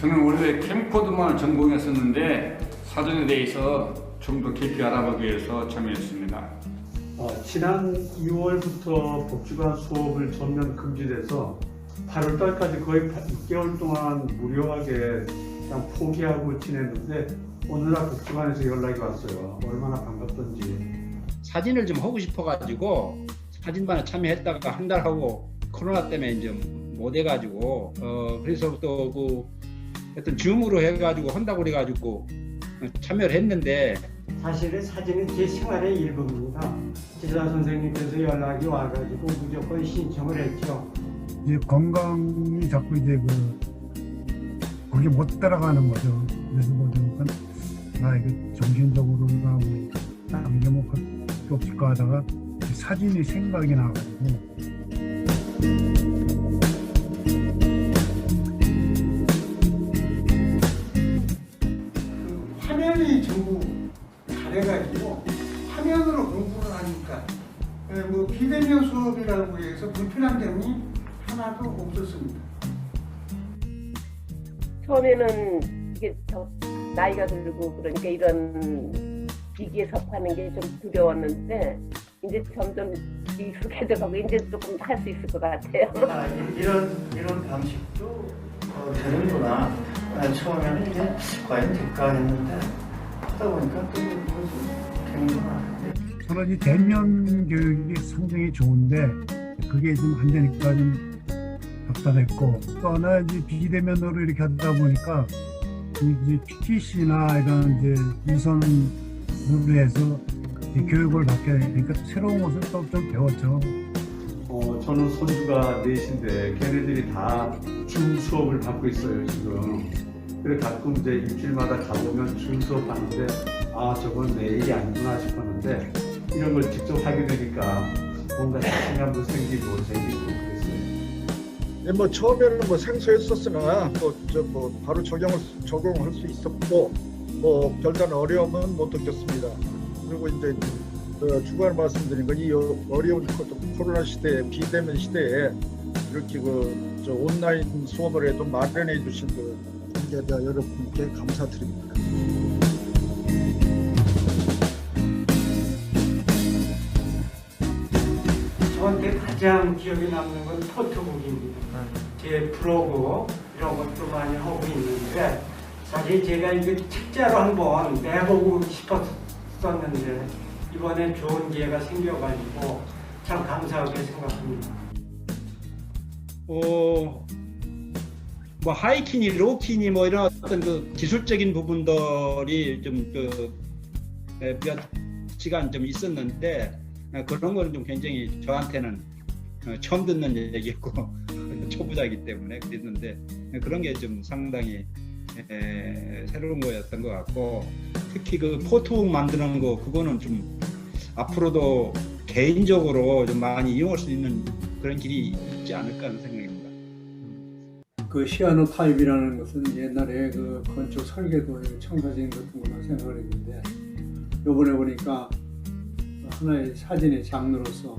저는 원래 캠코더만 전공했었는데 사전에 대해서 좀 더 깊이 알아보기 위해서 참여했습니다. 지난 2월부터 복지관 수업을 전면 금지돼서 8월 달까지 거의 6개월 동안 무료하게 그냥 포기하고 지냈는데 오늘 날 복지관에서 연락이 왔어요. 얼마나 반갑던지. 사진을 좀 하고 싶어가지고 사진반에 참여했다가 한 달 하고 코로나 때문에 이제 못 해가지고 그래서 또 그 하여튼 줌으로 해가지고 한다고 그래가지고 참여를 했는데 사실은 사진은 제 생활의 일부입니다. 지도자 선생님께서 연락이 와가지고 무조건 신청을 했죠. 이제 건강이 자꾸 이제 거기 못 따라가는 거죠. 그래서 보니까 이거 정신적으로나 뭐 남겨먹을 게 없을까 하다가 사진이 생각이 나가지고. 화면이 전부 잘해가지고 화면으로 공부를 하니까 뭐 비대면 수업이라고 해서 불편한 점이 하나도 없었습니다. 처음에는 이게 더 나이가 들고 그러니까 이런 기기에 접하는 게 좀 두려웠는데 이제 점점 익숙해져가고 이제 조금 할 수 있을 것 같아요. 이런 방식도 되는구나. 처음에는 이게 과연 될까 했는데 하다 보니까 또 되는구나. 저는 이 대면 교육이 상당히 좋은데 그게 좀 안 되니까 좀 답답했고, 또 하나 이제 비대면으로 이렇게 하다 보니까 이제 PTC나 이런 이제 유선으로 해서 이 교육을 받게 되니까 새로운 것을 또 좀 배웠죠. 저는 손주가 넷인데 걔네들이 다 줌 수업을 받고 있어요 지금. 그래 가끔 이제 일주일마다 가보면 줌 수업 하는데 저건 내 일이 아니구나 싶었는데 이런 걸 직접 하게 되니까 뭔가 자신감도 생기고 재밌고 그랬어요. 뭐 처음에는 뭐 생소했었으나 또 바로 적용할 수 있었고 뭐 별다른 어려움은 못 느꼈습니다. 그리고 이제 추가로 말씀드린 건 이 어려운 코로나 시대에 비대면 시대에 이렇게 온라인 수업을 해도 마련해 주신 관계자 여러분께 감사드립니다. 저한테 가장 기억에 남는 건 포토북입니다. 제 블로그 이런 것도 많이 하고 있는데 사실 제가 이게 책자로 한번 내보고 싶었었는데 이번에 좋은 기회가 생겨가지고 참 감사하게 생각합니다. 뭐 하이키니, 로키니 뭐 이런 어떤 그 기술적인 부분들이 좀 몇 시간 좀 있었는데 그런 거는 좀 굉장히 저한테는 처음 듣는 얘기였고 초보자이기 때문에 그랬는데 그런 게 좀 상당히 새로운 거였던 것 같고 특히 그 포토북 만드는 거 그거는 좀 앞으로도 개인적으로 좀 많이 이용할 수 있는 그런 길이 있지 않을까 하는 생각입니다. 그 시아노 타입이라는 것은 옛날에 그 건축 설계도 청사진 같은 거만 생각을 했는데 요번에 보니까 하나의 사진의 장르로서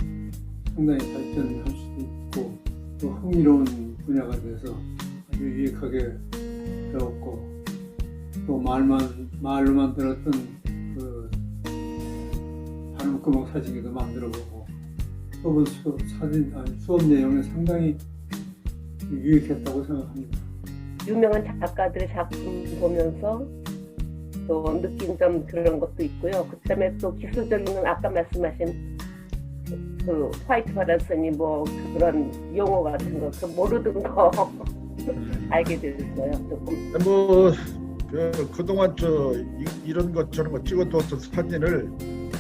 상당히 발전할 수도 있고 또 흥미로운 분야가 돼서 아주 유익하게 배웠고 또 말로만 들었던 그 반음구멍 사진기도 만들어보고 수업은 수업 내용이 상당히 유익했다고 생각합니다. 유명한 작가들의 작품 보면서 또 느낀 점 그런 것도 있고요. 그다음에 또 기술적인 건 아까 말씀하신 그 화이트 바란스니 뭐 그런 용어 같은 거 그 모르던 거 알게 됐어요. 조금. 뭐 그동안 이런 것 저런 거 찍어두었던 사진을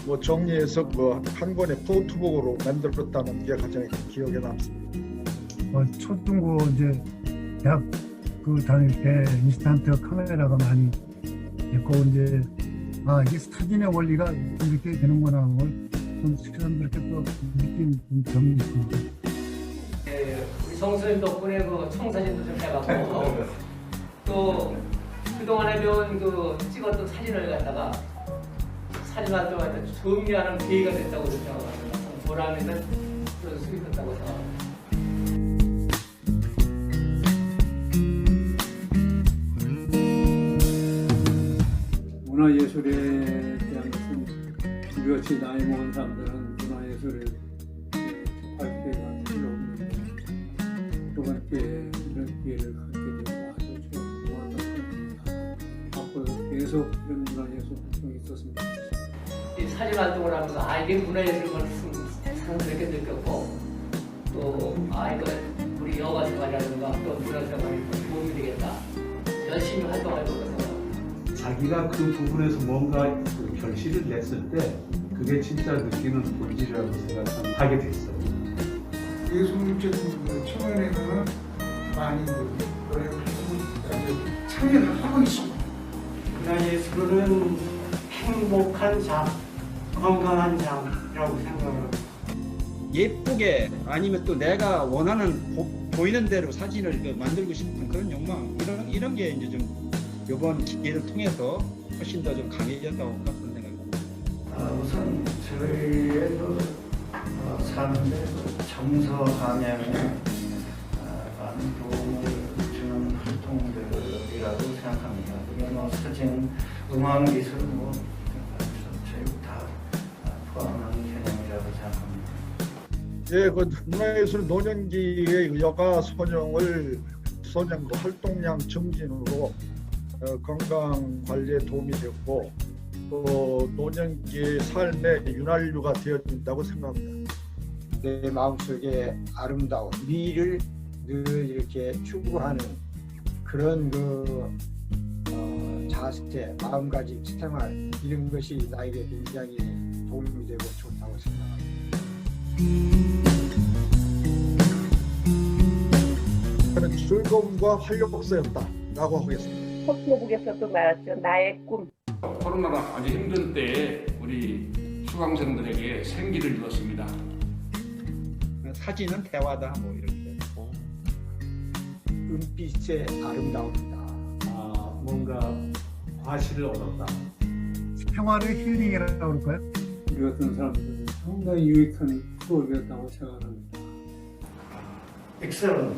뭐 정리해서 한 권의 포토북으로 만들었다는 게 가장 기억에 남습니다. 초중고 이제 대학 다닐 때 인스턴트 카메라가 많이 있고 이제 이게 사진의 원리가 이렇게 되는구나 하는 걸좀 시청자들께 또 느낀 점이 있습니다. 우리 성수님 덕분에 그 청사진도 좀 해봤고 또 그동안에 배운 찍었던 사진을 갖다가 사진 활동할 때 정리하는 기회가 됐다고 생각합니다. 보람 있는 그런 수익이었다고 생각합니다. 문화예술에 대한 것은 우리 같이 나이 먹은 사람들은 문화예술을 접할 기회가 별로 없는데 이번 기회에 이런 기회를 갖게 되고 아주 좋았다고 생각합니다. 앞으로 계속 이런 문화예술 활동이 있었으면 좋겠습니다. 이 사진 활동을 하면서 아 이게 문화예술만 상스럽게 느꼈고 또 아 이거 우리 여가 생활이라든가 또 문화생활이 도움이 되겠다. 열심히 활동할 것 같아요. 자기가 그 부분에서 뭔가 그 결실을 냈을 때 그게 진짜 느끼는 본질이라고 생각하게 됐어요. 예술적인 그 측면에서는 많이 노래 참여를 하고 있습니다. 문화예술은 행복한 삶, 건강한 삶이라고 생각합니다. 예쁘게 아니면 또 내가 원하는 보이는 대로 사진을 만들고 싶은 그런 욕망 이런 게 이제 좀 이번 기회를 통해서 훨씬 더 좀 강해졌다고 그런 생각입니다. 우선 저희의 사는데 정서 감양에 많은 도움을 주는 활동들이라고 생각합니다. 그게 뭐 사진, 음악, 미술 저희 다 포함한 개념이라고 생각합니다. 예, 그 문화예술 노년기의 여가 소년부 활동량 증진으로 건강 관리에 도움이 됐고 또 노년기의 삶의 윤활유가 되어진다고 생각합니다. 내 마음속에 아름다운 미를 늘 이렇게 추구하는 그런 자세, 마음가짐, 생활 이런 것이 나에게 굉장히 도움이 되고 좋다고 생각합니다. 저는 즐거움과 활력소였다라고 하겠습니다. 포토북에서도 말했죠. 나의 꿈. 코로나로 아주 힘든 때에 우리 수강생들에게 생기를 주었습니다. 사진은 대화다 뭐 이렇게 눈빛의 아름다움이다. 뭔가 과실을 얻었다. 생활의 힐링이라고 그럴까요? 우리 같은 사람들은 상당히 유익한 수업이었다고 생각합니다. 엑셀런